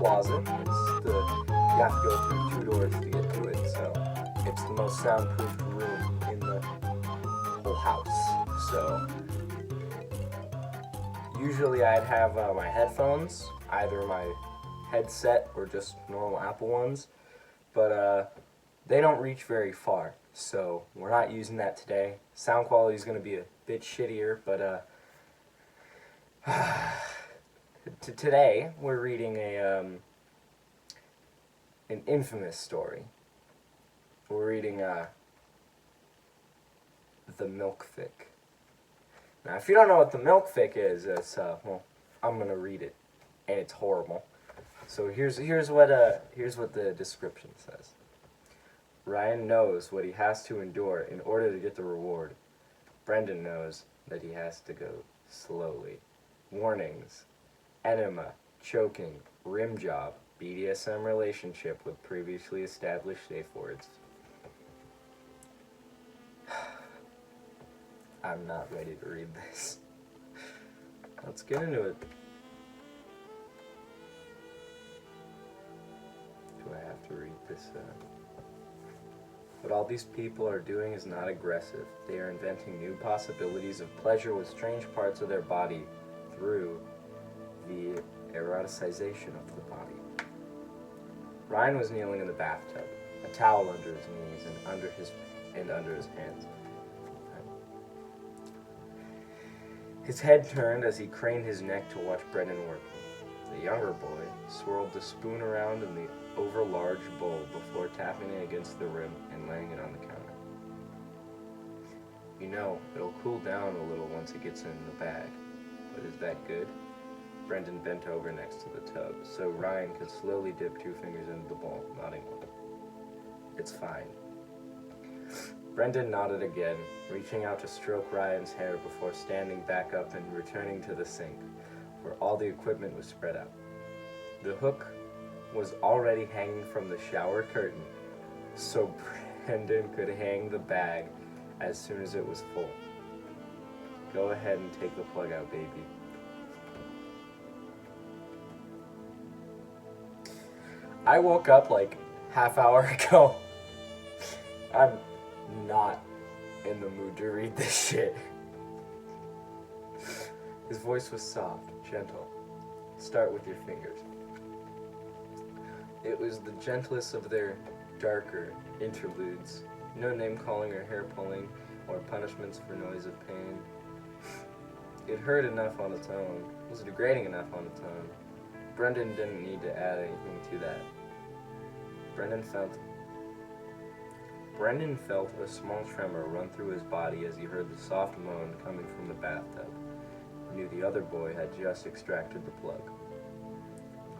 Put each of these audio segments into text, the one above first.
closet. You have to go through 2 doors to get to it, so it's the most soundproof room in the whole house. So usually I'd have my headphones, either my headset or just normal Apple ones, but they don't reach very far, so we're not using that today. Sound quality is going to be a bit shittier, but today we're reading an infamous story. We're reading the Milk Fic. Now, if you don't know what the Milk Fic is, it's well, I'm gonna read it, and it's horrible. So here's what the description says. Ryan knows what he has to endure in order to get the reward. Brendan knows that he has to go slowly. Warnings: enema, choking, rim job, BDSM relationship with previously established safe words. I'm not ready to read this. Let's get into it. Do I have to read this? What all these people are doing is not aggressive. They are inventing new possibilities of pleasure with strange parts of their body through the eroticization of the body. Ryan was kneeling in the bathtub, a towel under his knees and under his hands. His head turned as he craned his neck to watch Brendan work. The younger boy swirled the spoon around in the over-large bowl before tapping it against the rim and laying it on the counter. You know, it'll cool down a little once it gets in the bag. But is that good? Brendan bent over next to the tub, so Ryan could slowly dip 2 fingers into the bowl, nodding. It's fine. Brendan nodded again, reaching out to stroke Ryan's hair before standing back up and returning to the sink, where all the equipment was spread out. The hook was already hanging from the shower curtain, so Brendan could hang the bag as soon as it was full. Go ahead and take the plug out, baby. I woke up like half hour ago. I'm not in the mood to read this shit. His voice was soft, gentle. Start with your fingers. It was the gentlest of their darker interludes. No name-calling or hair-pulling or punishments for noise of pain. It hurt enough on its own. It was degrading enough on its own. Brendan didn't need to add anything to that. Brendan felt a small tremor run through his body as he heard the soft moan coming from the bathtub. He knew the other boy had just extracted the plug.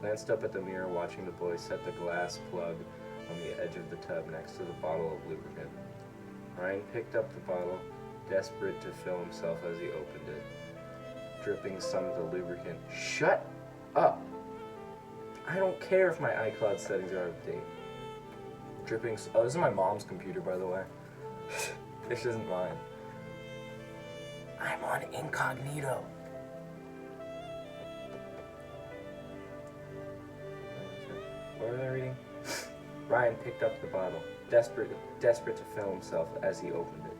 Glanced up at the mirror, watching the boy set the glass plug on the edge of the tub next to the bottle of lubricant. Ryan picked up the bottle, desperate to fill himself as he opened it, dripping some of the lubricant. Shut up! I don't care if my iCloud settings are out of date. Dripping. Oh, this is my mom's computer, by the way. This isn't mine. I'm on incognito. What was I reading? Ryan picked up the bottle, desperate to fill himself as he opened it,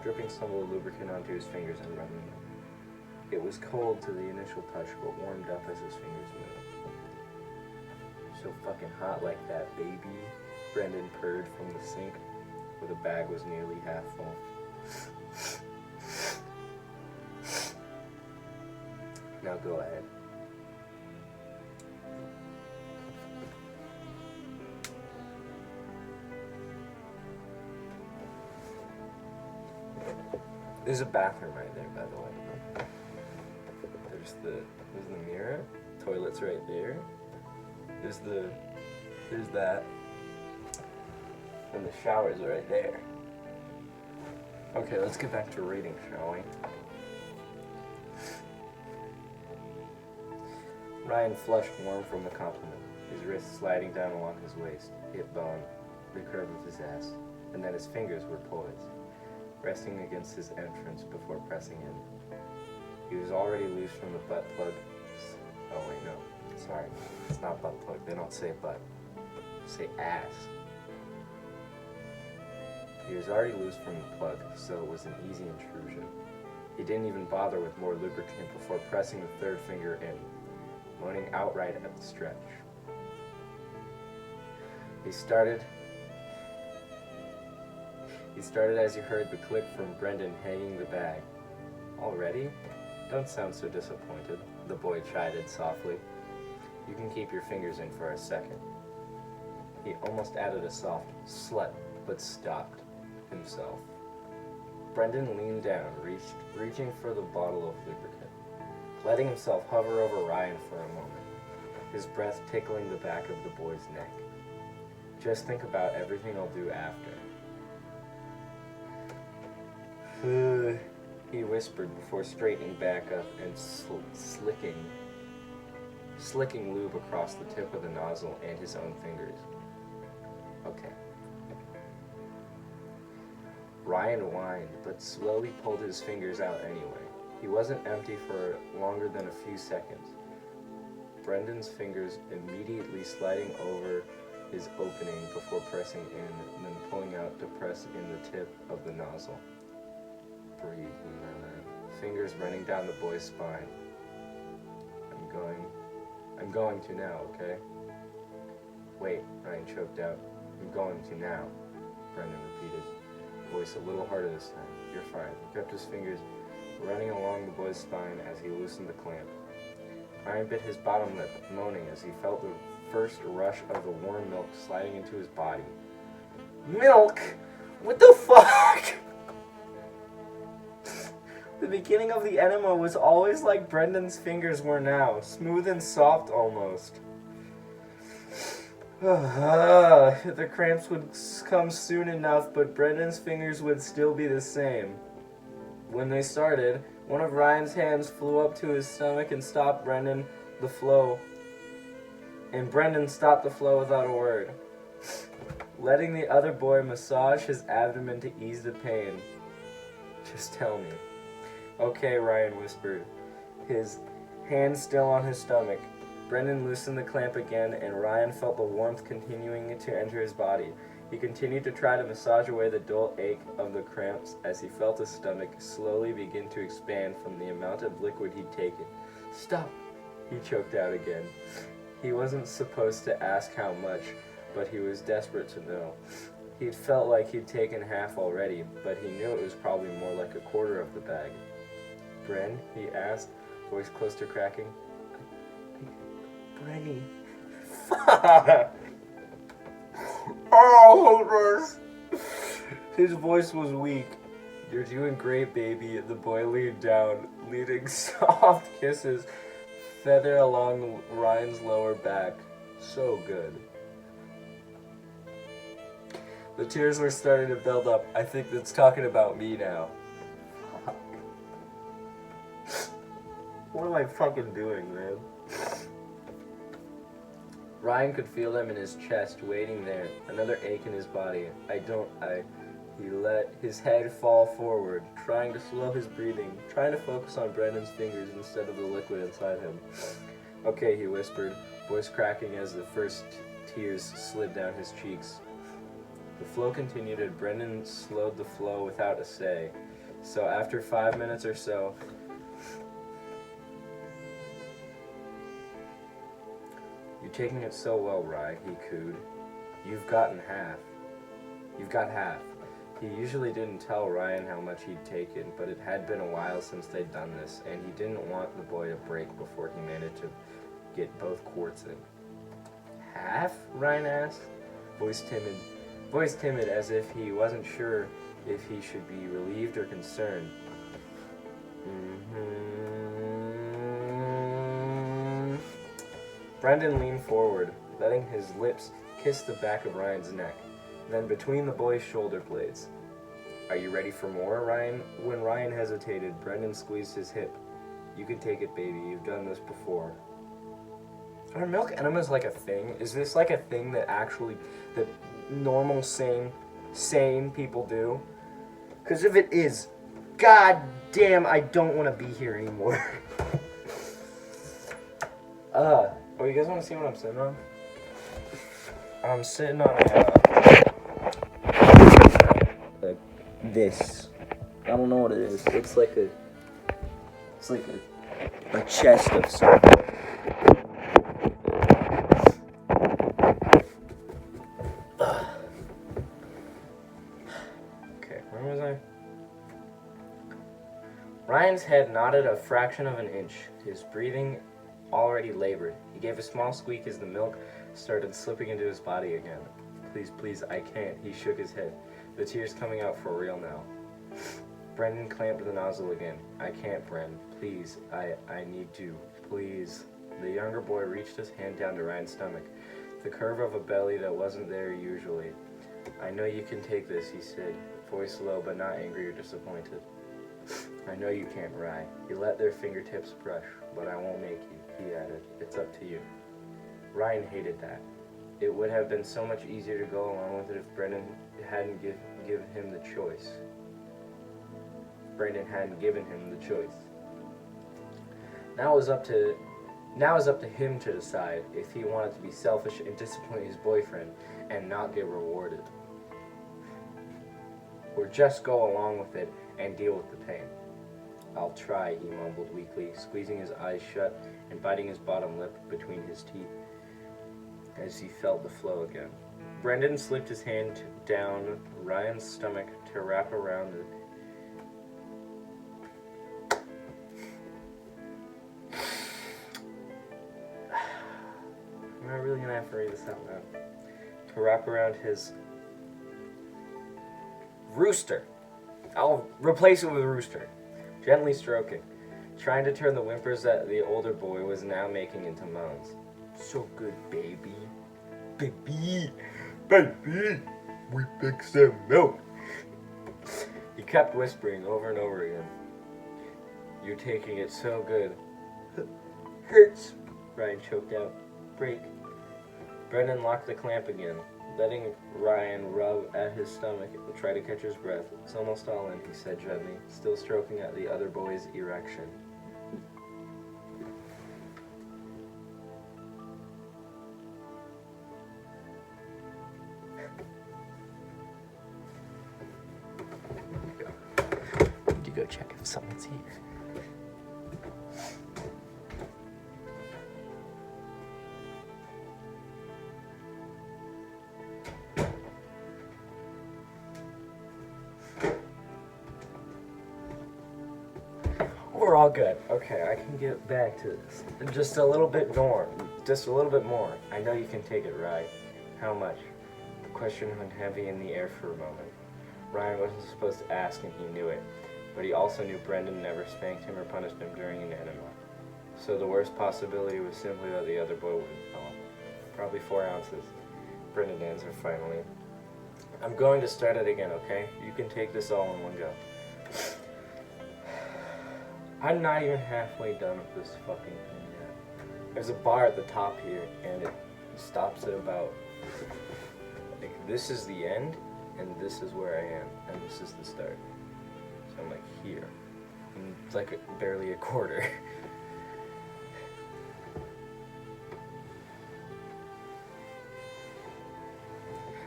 dripping some of the lubricant onto his fingers and rubbing them. It was cold to the initial touch, but warmed up as his fingers moved. So fucking hot like that, baby. Brendan purred from the sink, where the bag was nearly half full. Now go ahead. There's a bathroom right there, by the way. There's the mirror. Toilet's right there. There's that. And the shower's right there. Okay, let's get back to reading, shall we? Ryan flushed warm from the compliment, his wrist sliding down along his waist, hip bone, the curve of his ass, and then his fingers were poised, resting against his entrance before pressing in. He was already loose from the butt plug. Oh wait, no. Sorry, it's not butt plug. They don't say butt. They say ass. He was already loose from the plug, so it was an easy intrusion. He didn't even bother with more lubricant before pressing the third finger in, moaning outright at the stretch. He started as he heard the click from Brendan hanging the bag. Already? Don't sound so disappointed, the boy chided softly. You can keep your fingers in for a second. He almost added a soft slut, but stopped himself. Brendan leaned down, reaching for the bottle of lubricant, letting himself hover over Ryan for a moment, his breath tickling the back of the boy's neck. Just think about everything I'll do after. He whispered before straightening back up and slicking lube across the tip of the nozzle and his own fingers. Okay. Ryan whined, but slowly pulled his fingers out anyway. He wasn't empty for longer than a few seconds. Brendan's fingers immediately sliding over his opening before pressing in, and then pulling out to press in the tip of the nozzle. Breathe, he murmured, fingers running down the boy's spine. I'm going to now, okay? Wait, Ryan choked out. I'm going to now, Brendan repeated, voice a little harder this time. You're fine. He kept his fingers running along the boy's spine as he loosened the clamp. Ryan bit his bottom lip, moaning as he felt the first rush of the warm milk sliding into his body. Milk? What the fuck? The beginning of the enema was always like Brendan's fingers were now, smooth and soft almost. The cramps would come soon enough, but Brendan's fingers would still be the same. When they started, one of Ryan's hands flew up to his stomach and stopped Brendan the flow. And Brendan stopped the flow without a word, letting the other boy massage his abdomen to ease the pain. Just tell me. Okay, Ryan whispered, his hand still on his stomach. Brendan loosened the clamp again, and Ryan felt the warmth continuing to enter his body. He continued to try to massage away the dull ache of the cramps as he felt his stomach slowly begin to expand from the amount of liquid he'd taken. Stop, he choked out again. He wasn't supposed to ask how much, but he was desperate to know. He'd felt like he'd taken half already, but he knew it was probably more like a quarter of the bag. Bren, he asked, voice close to cracking. Brenny. Fuck! Oh, his voice was weak. You're doing great, baby. The boy leaned down, leading soft kisses feather along Ryan's lower back. So good. The tears were starting to build up. I think that's talking about me now. What am I fucking doing, man? Ryan could feel them in his chest, waiting there, another ache in his body. He let his head fall forward, trying to slow his breathing, trying to focus on Brendan's fingers instead of the liquid inside him. Okay, he whispered, voice cracking as the first tears slid down his cheeks. The flow continued and Brendan slowed the flow without a say. So after 5 minutes or so, You're taking it so well, Rye, he cooed. You've got half. He usually didn't tell Ryan how much he'd taken, but it had been a while since they'd done this, and he didn't want the boy to break before he managed to get both quarts in. Half? Ryan asked, voice timid as if he wasn't sure if he should be relieved or concerned. Brendan leaned forward, letting his lips kiss the back of Ryan's neck, then between the boy's shoulder blades. Are you ready for more, Ryan? When Ryan hesitated, Brendan squeezed his hip. You can take it, baby. You've done this before. Are milk enemas like a thing? Is this like a thing that normal, sane people do? Because if it is, god damn, I don't want to be here anymore. Oh, you guys want to see what I'm sitting on? I'm sitting on this. I don't know what it is. It's like a chest of something. Okay, where was I? Ryan's head nodded a fraction of an inch, his breathing already labored. He gave a small squeak as the milk started slipping into his body again. Please, please, I can't. He shook his head, the tears coming out for real now. Brendan clamped the nozzle again. I can't, Bren. Please, I need to. Please. The younger boy reached his hand down to Ryan's stomach, the curve of a belly that wasn't there usually. I know you can take this, he said, voice low but not angry or disappointed. I know you can't, Rye. He let their fingertips brush, but I won't make you, he added. It's up to you. Ryan hated that. It would have been so much easier to go along with it if Brendan hadn't given him the choice. Brendan hadn't given him the choice. Now it was up to him to decide if he wanted to be selfish and disappoint his boyfriend and not get rewarded, or just go along with it and deal with the pain. I'll try, he mumbled weakly, squeezing his eyes shut and biting his bottom lip between his teeth as he felt the flow again. Brendan slipped his hand down Ryan's stomach to wrap around the... Am I really gonna have to read this out loud? To wrap around his... rooster. I'll replace it with rooster. Gently stroking, trying to turn the whimpers that the older boy was now making into moans. So good, baby. Baby. Baby. We fixed that milk. He kept whispering over and over again. You're taking it so good. Hurts, Ryan choked out. Break. Brendan locked the clamp again, letting Ryan rub at his stomach and try to catch his breath. It's almost all in, he said gently, still stroking at the other boy's erection. Need to go check if someone's here. We're all good. Okay, I can get back to this. Just a little bit more. Just a little bit more. I know you can take it, right? How much? The question hung heavy in the air for a moment. Ryan wasn't supposed to ask, and he knew it. But he also knew Brendan never spanked him or punished him during an enema. So the worst possibility was simply that the other boy wouldn't fall. Probably 4 ounces. Brendan answered finally. I'm going to start it again, okay? You can take this all in one go. I'm not even halfway done with this fucking thing yet. There's a bar at the top here, and it stops at about... like, this is the end, and this is where I am, and this is the start. So I'm like here. And it's like barely a quarter.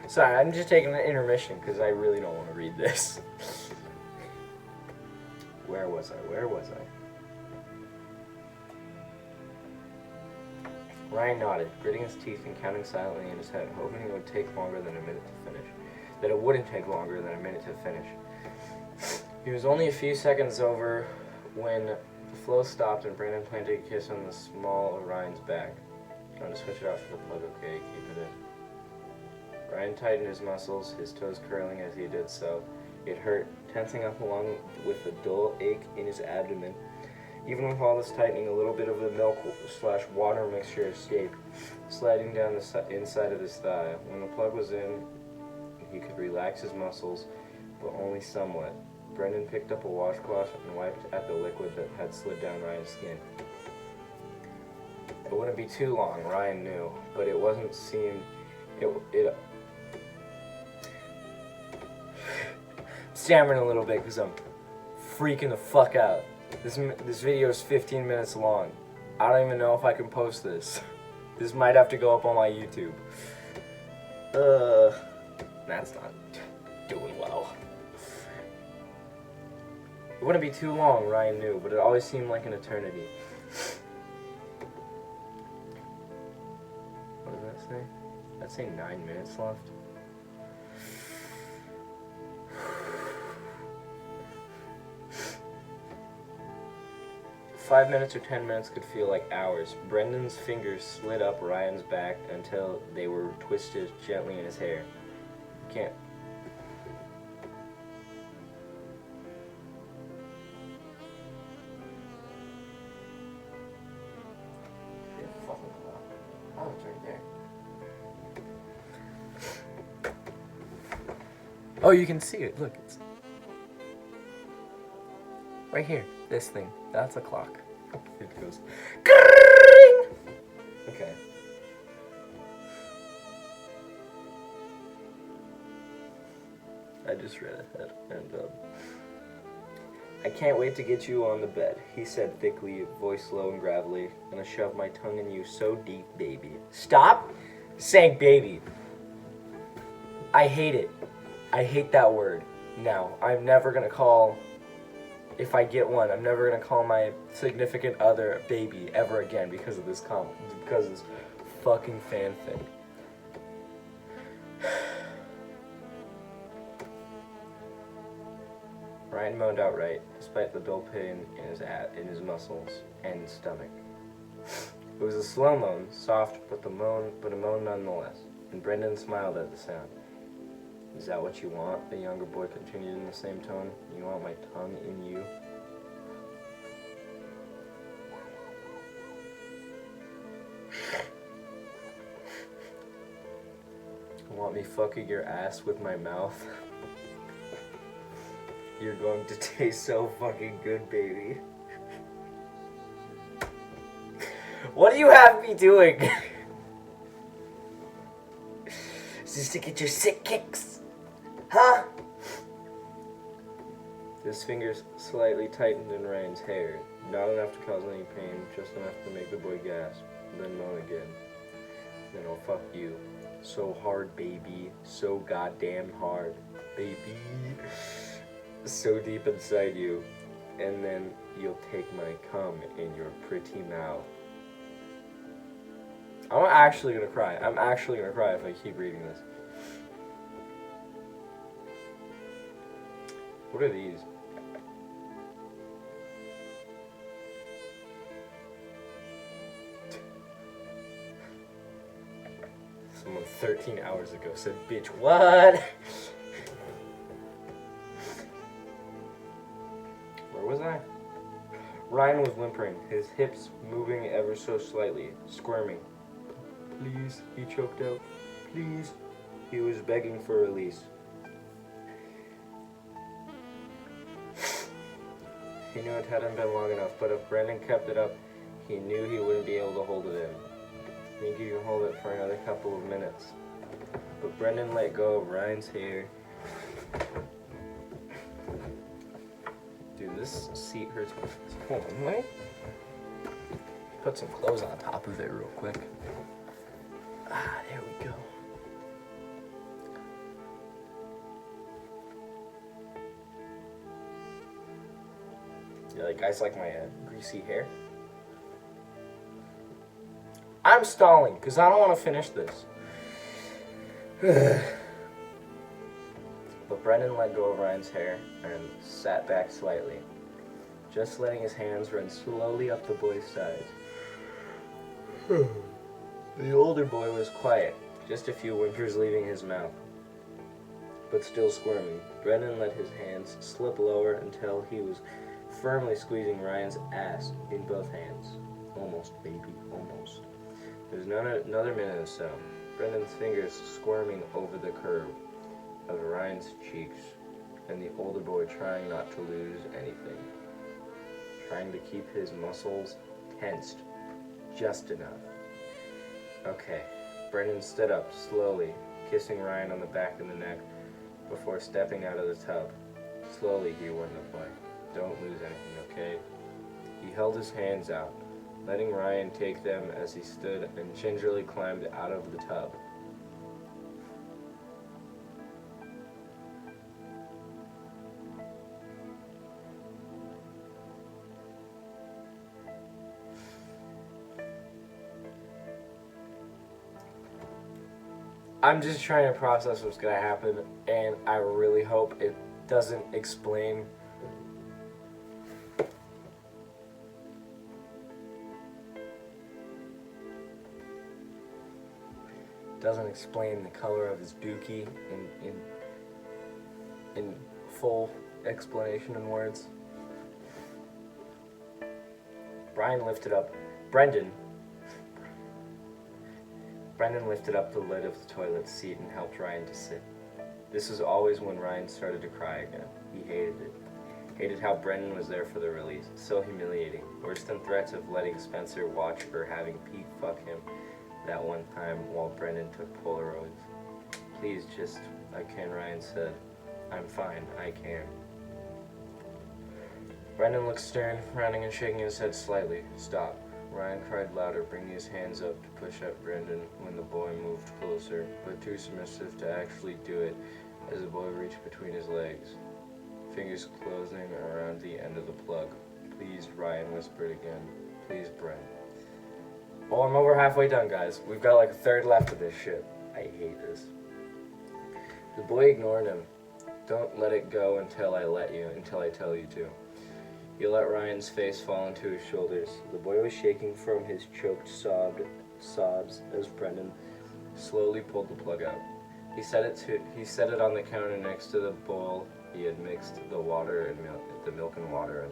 Sorry, I'm just taking an intermission because I really don't want to read this. Where was I? Ryan nodded, gritting his teeth and counting silently in his head, hoping it would take longer than a minute to finish. That it wouldn't take longer than a minute to finish. He was only a few seconds over when the flow stopped and Brandon planted a kiss on the small of Ryan's back. Trying to switch it off to the plug, okay, keep it in. Ryan tightened his muscles, his toes curling as he did so. It hurt, tensing up along with a dull ache in his abdomen. Even with all this tightening, a little bit of the milk/water mixture escaped, sliding down the inside of his thigh. When the plug was in, he could relax his muscles, but only somewhat. Brendan picked up a washcloth and wiped at the liquid that had slid down Ryan's skin. It wouldn't be too long, Ryan knew, but it wasn't seemed... It stammering a little bit because I'm freaking the fuck out. This video is 15 minutes long. I don't even know if I can post this. This might have to go up on my YouTube. That's not doing well. It wouldn't be too long, Ryan knew, but it always seemed like an eternity. What does that say? That'd say 9 minutes left. Five minutes or 10 minutes could feel like hours. Brendan's fingers slid up Ryan's back until they were twisted gently in his hair. Can't. Oh, it's right there. Oh, you can see it. Look, it's right here. This thing. That's a clock. It goes. Okay. I just read ahead, and I can't wait to get you on the bed, he said thickly, voice low and gravelly, and I shoved my tongue in you so deep, baby. Stop saying baby. I hate it. I hate that word. Now, I'm never gonna call, if I get one, I'm never gonna call my significant other baby ever again because of this because of this fucking fanfic. Ryan moaned outright, despite the dull pain in his muscles and stomach. It was a slow moan, soft, but a moan nonetheless, and Brendan smiled at the sound. Is that what you want? The younger boy continued in the same tone. You want my tongue in you? Want me fucking your ass with my mouth? You're going to taste so fucking good, baby. What do you have me doing? Is this to get your sick kicks? Huh? His fingers slightly tightened in Ryan's hair. Not enough to cause any pain, just enough to make the boy gasp. Then moan again. Then I'll fuck you. So hard, baby. So goddamn hard, baby. So deep inside you. And then you'll take my cum in your pretty mouth. I'm actually gonna cry. I'm actually gonna cry if I keep reading this. What are these? Someone 13 hours ago said, bitch, what? Where was I? Ryan was whimpering, his hips moving ever so slightly, squirming. Please, he choked out. Please. He was begging for release. He knew it hadn't been long enough, but if Brendan kept it up, he knew he wouldn't be able to hold it in. Think you can hold it for another couple of minutes. But Brendan let go of Ryan's hair. Dude, this seat hurts. Hold on, wait. Put some clothes on top of it real quick. Ah, there we go. Yeah, guys like my greasy hair. I'm stalling because I don't want to finish this. But Brendan let go of Ryan's hair and sat back slightly, just letting his hands run slowly up the boy's sides. The older boy was quiet, just a few whimpers leaving his mouth, but still squirming. Brendan let his hands slip lower until he was firmly squeezing Ryan's ass in both hands. Almost, baby, almost. There's another minute or so. Brendan's fingers squirming over the curve of Ryan's cheeks, and the older boy trying not to lose anything. Trying to keep his muscles tensed just enough. Okay. Brendan stood up slowly, kissing Ryan on the back of the neck before stepping out of the tub. Slowly, he warned the boy. Don't lose anything, okay? He held his hands out, letting Ryan take them as he stood and gingerly climbed out of the tub. I'm just trying to process what's gonna happen, and I really hope it doesn't explain the color of his dookie in full explanation in words. Brendan lifted up the lid of the toilet seat and helped Ryan to sit. This was always when Ryan started to cry again. He hated it. Hated how Brendan was there for the release. So humiliating. Worse than threats of letting Spencer watch her having Pete fuck him that one time while Brendan took Polaroids. Please just, I can, Ryan said. I'm fine, I can. Brendan looked stern, frowning and shaking his head slightly. Stop. Ryan cried louder, bringing his hands up to push at Brendan when the boy moved closer, but too submissive to actually do it as the boy reached between his legs, fingers closing around the end of the plug. Please, Ryan whispered again. Please, Bren. Well, I'm over halfway done, guys. We've got like a third left of this shit. I hate this. The boy ignored him. Don't let it go until I tell you to. He let Ryan's face fall into his shoulders. The boy was shaking from his choked sobs as Brendan slowly pulled the plug out. He set it on the counter next to the bowl he had mixed the milk and water in.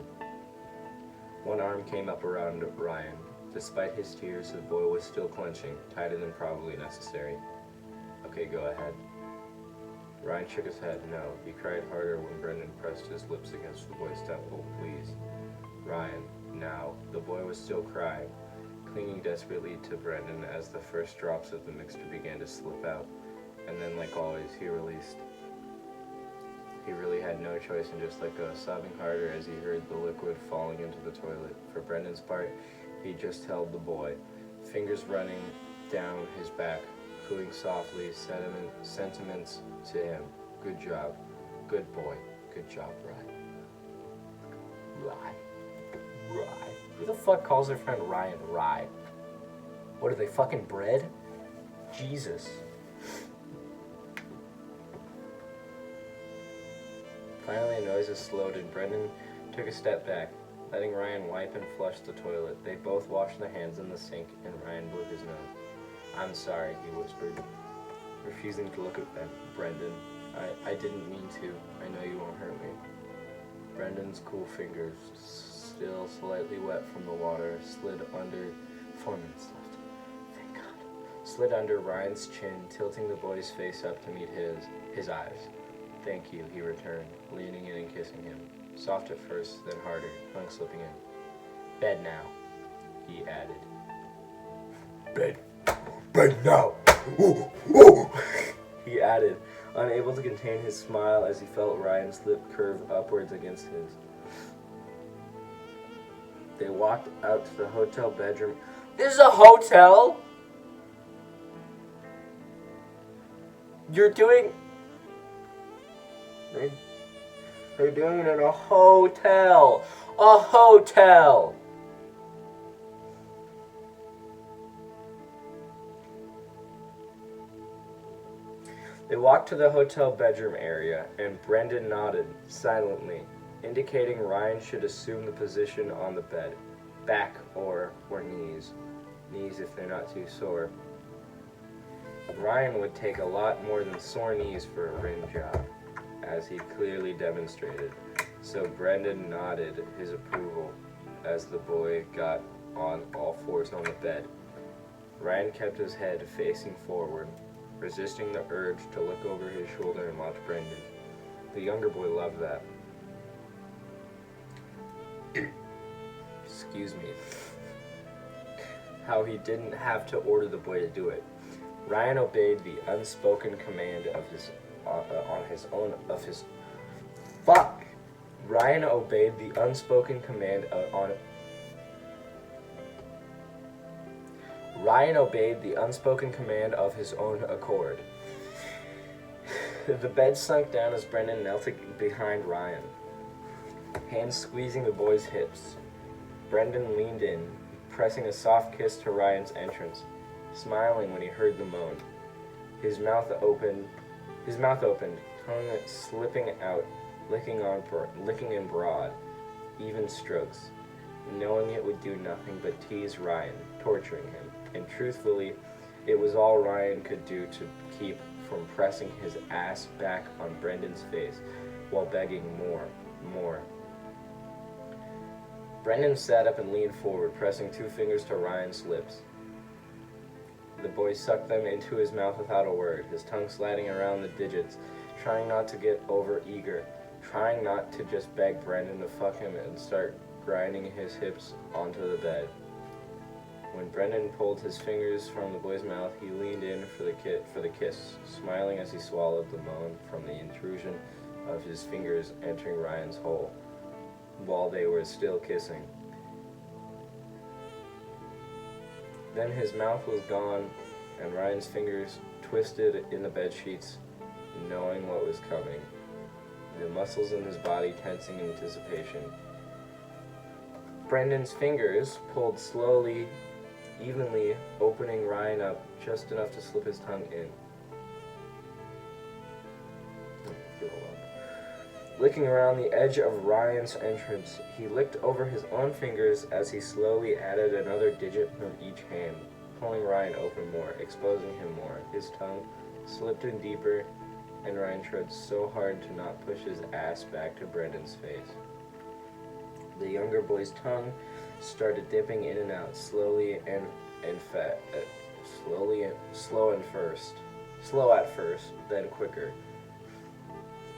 One arm came up around Ryan. Despite his tears, the boy was still clenching, tighter than probably necessary. Okay, go ahead. Ryan shook his head. No. He cried harder when Brendan pressed his lips against the boy's temple. Please. Ryan. Now. The boy was still crying, clinging desperately to Brendan as the first drops of the mixture began to slip out. And then, like always, he released. He really had no choice and just let go, sobbing harder as he heard the liquid falling into the toilet. For Brendan's part, he just held the boy, fingers running down his back, cooing softly sentiments to him. Good job. Good boy. Good job, Ryan. Who the fuck calls their friend Ryan Rye? What are they, fucking bread? Jesus. Finally, the noises slowed and Brendan took a step back, letting Ryan wipe and flush the toilet. They both washed their hands in the sink and Ryan blew his nose. I'm sorry, he whispered, refusing to look at Brendan. I didn't mean to. I know you won't hurt me. Brendan's cool fingers, still slightly wet from the water, slid under 4 minutes left. Thank God. Slid under Ryan's chin, tilting the boy's face up to meet his eyes. Thank you, he returned, leaning in and kissing him. Soft at first, then harder, tongue slipping in. Bed now, he added. Bed now. Ooh, ooh. He added, unable to contain his smile as he felt Ryan's lip curve upwards against his. They walked out to the hotel bedroom. This is a hotel? They're doing it in a hotel. A hotel. They walked to the hotel bedroom area, and Brendan nodded, silently, indicating Ryan should assume the position on the bed, back or knees. Knees if they're not too sore. Ryan would take a lot more than sore knees for a rim job, as he clearly demonstrated, so Brendan nodded his approval as the boy got on all fours on the bed. Ryan kept his head facing forward, resisting the urge to look over his shoulder and watch Brendan. The younger boy loved that. Excuse me. How he didn't have to order the boy to do it. Ryan obeyed the unspoken command of his Ryan obeyed the unspoken command Ryan obeyed the unspoken command of his own accord. The bed sunk down as Brendan knelt behind Ryan, hands squeezing the boy's hips. Brendan leaned in, pressing a soft kiss to Ryan's entrance, smiling when he heard the moan. His mouth opened, tongue slipping out, licking in broad, even strokes, knowing it would do nothing but tease Ryan, torturing him. And truthfully, it was all Ryan could do to keep from pressing his ass back on Brendan's face while begging more. Brendan sat up and leaned forward, pressing 2 fingers to Ryan's lips. The boy sucked them into his mouth without a word, his tongue sliding around the digits, trying not to get over-eager, trying not to just beg Brendan to fuck him and start grinding his hips onto the bed. When Brendan pulled his fingers from the boy's mouth, he leaned in for the kiss, smiling as he swallowed the moan from the intrusion of his fingers entering Ryan's hole, while they were still kissing. Then his mouth was gone, and Ryan's fingers twisted in the bedsheets, knowing what was coming, the muscles in his body tensing in anticipation. Brendan's fingers pulled slowly, evenly, opening Ryan up just enough to slip his tongue in. Licking around the edge of Ryan's entrance, he licked over his own fingers as he slowly added another digit from each hand, pulling Ryan open more, exposing him more. His tongue slipped in deeper, and Ryan tried so hard to not push his ass back to Brendan's face. The younger boy's tongue started dipping in and out, slow at first, then quicker.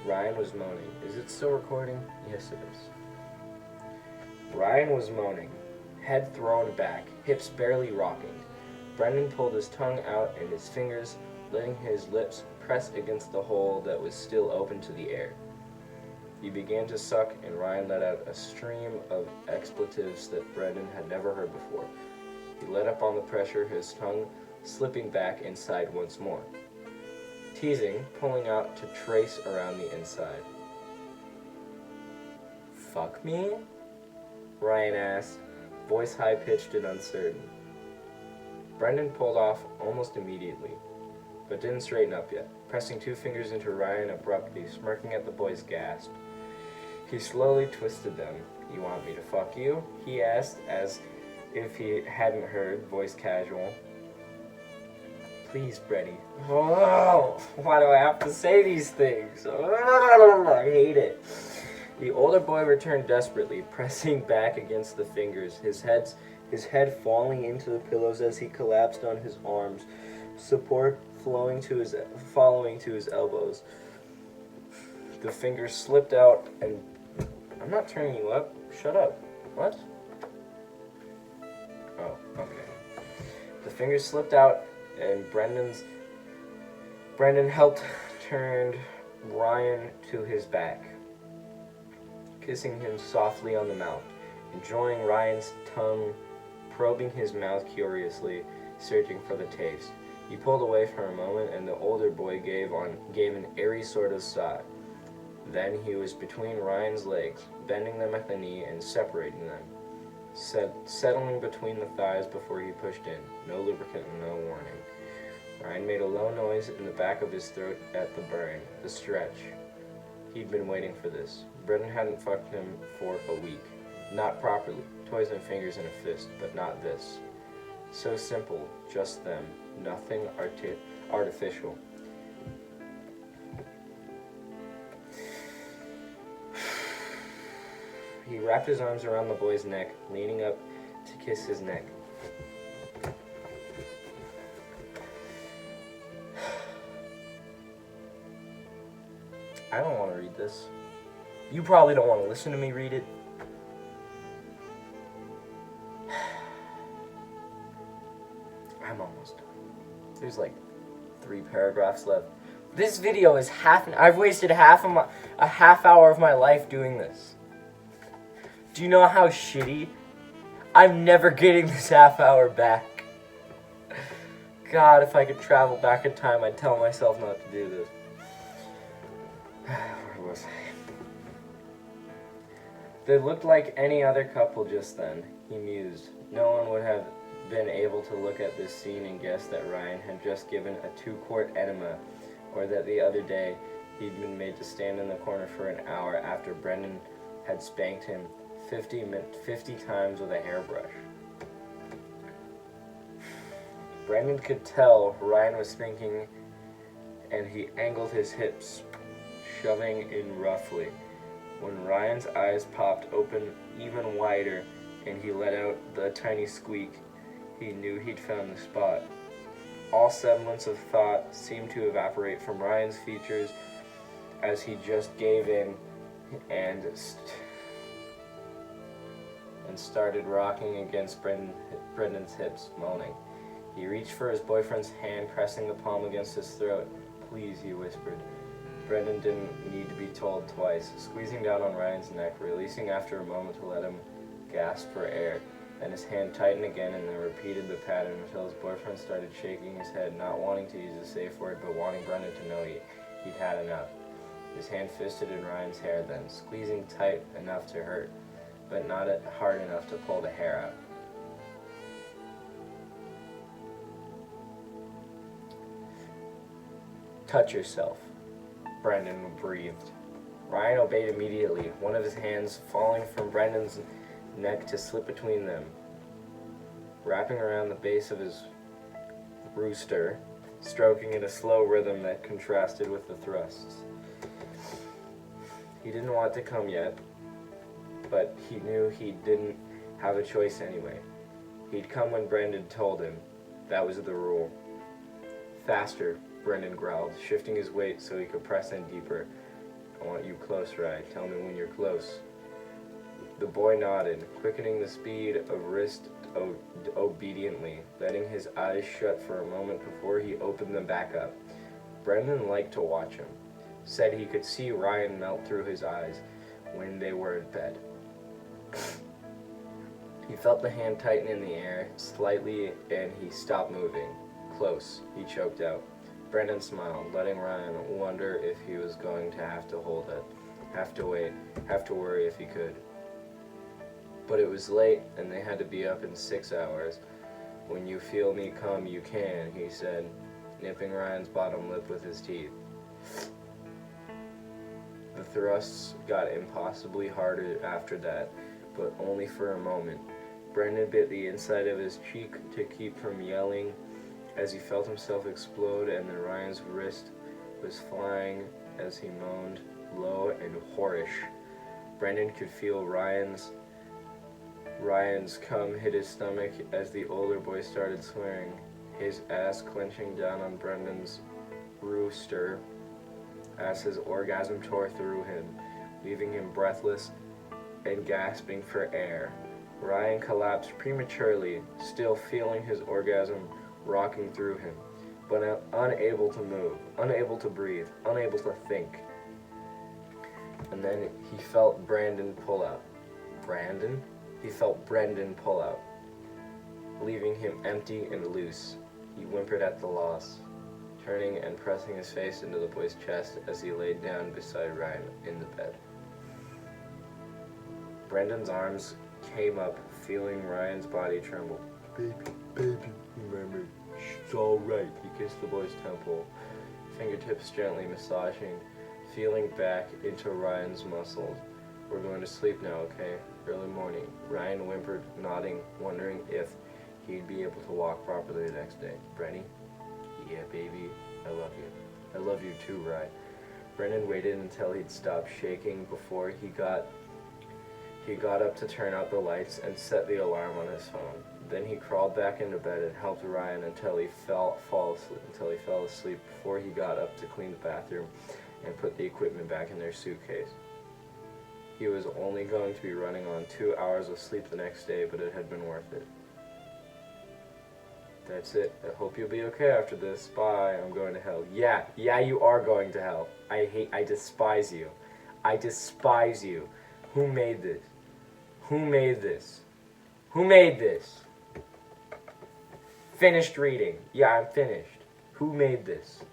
Ryan was moaning. Is it still recording? Yes, it is. Ryan was moaning, head thrown back, hips barely rocking. Brendan pulled his tongue out and his fingers, letting his lips press against the hole that was still open to the air. He began to suck, and Ryan let out a stream of expletives that Brendan had never heard before. He let up on the pressure, his tongue slipping back inside once more. Teasing, pulling out to trace around the inside. "Fuck me?" Ryan asked, voice high-pitched and uncertain. Brendan pulled off almost immediately, but didn't straighten up yet, pressing 2 fingers into Ryan abruptly, smirking at the boy's gasp. He slowly twisted them. "You want me to fuck you?" he asked, as if he hadn't heard, voice casual. "Please, Brenny." Oh, why do I have to say these things? I hate it. The older boy returned desperately, pressing back against the fingers, his head falling into the pillows as he collapsed on his arms, support following to his elbows. The fingers slipped out and... I'm not turning you up. Shut up. What? Oh, okay. The fingers slipped out and Brendan helped turn Ryan to his back, kissing him softly on the mouth, enjoying Ryan's tongue probing his mouth curiously, searching for the taste. He pulled away for a moment, and the older boy gave an airy sort of sigh. Then he was between Ryan's legs, bending them at the knee and separating them, settling between the thighs before he pushed in. No lubricant and no warning. Ryan made a low noise in the back of his throat at the burn, the stretch. He'd been waiting for this. Brendan hadn't fucked him for a week. Not properly. Toys and fingers and a fist, but not this. So simple, just them. Nothing artificial. He wrapped his arms around the boy's neck, leaning up to kiss his neck. I don't want to read this. You probably don't want to listen to me read it. I'm almost done. There's like 3 paragraphs left. This video is I've wasted a half hour of my life doing this. Do you know how shitty? I'm never getting this half hour back. God, if I could travel back in time, I'd tell myself not to do this. Where was I? They looked like any other couple just then, he mused. No one would have been able to look at this scene and guess that Ryan had just given a 2-quart enema, or that the other day he'd been made to stand in the corner for an hour after Brendan had spanked him 50 times with a hairbrush. Brendan could tell Ryan was thinking, and he angled his hips, shoving in roughly. When Ryan's eyes popped open even wider and he let out the tiny squeak, he knew he'd found the spot. All semblance of thought seemed to evaporate from Ryan's features as he just gave in and started rocking against Brendan's hips, moaning. He reached for his boyfriend's hand, pressing the palm against his throat. "Please," he whispered. Brendan didn't need to be told twice, squeezing down on Ryan's neck, releasing after a moment to let him gasp for air. Then his hand tightened again and then repeated the pattern until his boyfriend started shaking his head, not wanting to use a safe word, but wanting Brendan to know he'd had enough. His hand fisted in Ryan's hair then, squeezing tight enough to hurt, but not hard enough to pull the hair out. "Touch yourself," Brendan breathed. Ryan obeyed immediately, one of his hands falling from Brendan's neck to slip between them, wrapping around the base of his rooster, stroking in a slow rhythm that contrasted with the thrusts. He didn't want to come yet, but he knew he didn't have a choice anyway. He'd come when Brendan told him. That was the rule. "Faster," Brendan growled, shifting his weight so he could press in deeper. "I want you close, Ryan. Tell me when you're close." The boy nodded, quickening the speed of wrist obediently, letting his eyes shut for a moment before he opened them back up. Brendan liked to watch him. Said he could see Ryan melt through his eyes when they were in bed. He felt the hand tighten in the air slightly and he stopped moving. "Close," he choked out. Brendan smiled, letting Ryan wonder if he was going to have to hold it, have to wait, have to worry if he could. But it was late, and they had to be up in 6 hours. "When you feel me come, you can," he said, nipping Ryan's bottom lip with his teeth. The thrusts got impossibly harder after that, but only for a moment. Brendan bit the inside of his cheek to keep from yelling as he felt himself explode, and then Ryan's wrist was flying as he moaned, low and whorish. Brendan could feel Ryan's cum hit his stomach as the older boy started swearing, his ass clenching down on Brendan's rooster as his orgasm tore through him, leaving him breathless and gasping for air. Ryan collapsed prematurely, still feeling his orgasm rocking through him, but unable to move, unable to breathe, unable to think. And then he felt Brendan pull out. Brandon? He felt Brendan pull out, leaving him empty and loose. He whimpered at the loss, turning and pressing his face into the boy's chest as he laid down beside Ryan in the bed. Brendan's arms came up, feeling Ryan's body tremble. Baby, he murmured. "It's all right." He kissed the boy's temple, fingertips gently massaging, feeling back into Ryan's muscles. "We're going to sleep now, okay? Early morning." Ryan whimpered, nodding, wondering if he'd be able to walk properly the next day. "Brenny?" "Yeah, baby, I love you." "I love you too, Ryan." Brendan waited until he'd stopped shaking before he got up to turn out the lights and set the alarm on his phone. Then he crawled back into bed and helped Ryan until he fell asleep before he got up to clean the bathroom and put the equipment back in their suitcase. He was only going to be running on 2 hours of sleep the next day, but it had been worth it. "That's it. I hope you'll be okay after this. Bye. I'm going to hell." Yeah, you are going to hell. I despise you. I despise you. Who made this? Who made this? Who made this? Finished reading. Yeah, I'm finished. Who made this?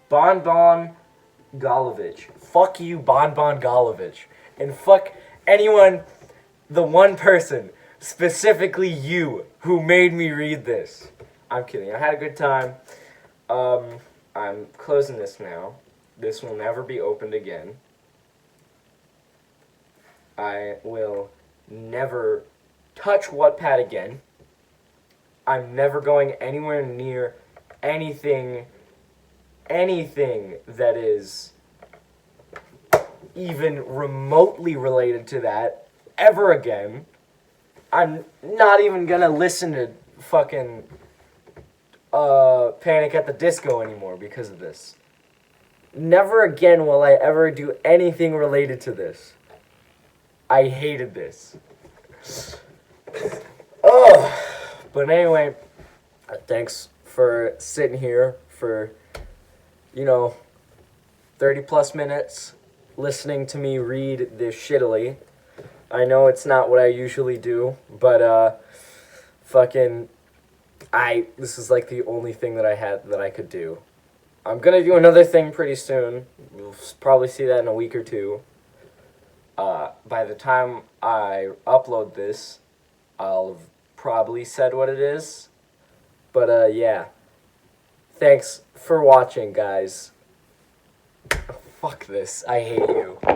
Bon Golovich. Fuck you, Bon Golovich. And fuck anyone, the one person, specifically you, who made me read this. I'm kidding. I had a good time. I'm closing this now. This will never be opened again. I will never touch Wattpad again. I'm never going anywhere near anything that is even remotely related to that ever again. I'm not even gonna listen to fucking Panic at the Disco anymore because of this. Never again will I ever do anything related to this. I hated this. Oh, but anyway, thanks for sitting here for, 30 plus minutes listening to me read this shittily. I know it's not what I usually do, but this is like the only thing that I had that I could do. I'm gonna do another thing pretty soon. You'll probably see that in a week or two. By the time I upload this, I'll have probably said what it is. But yeah. Thanks for watching, guys. Fuck this. I hate you.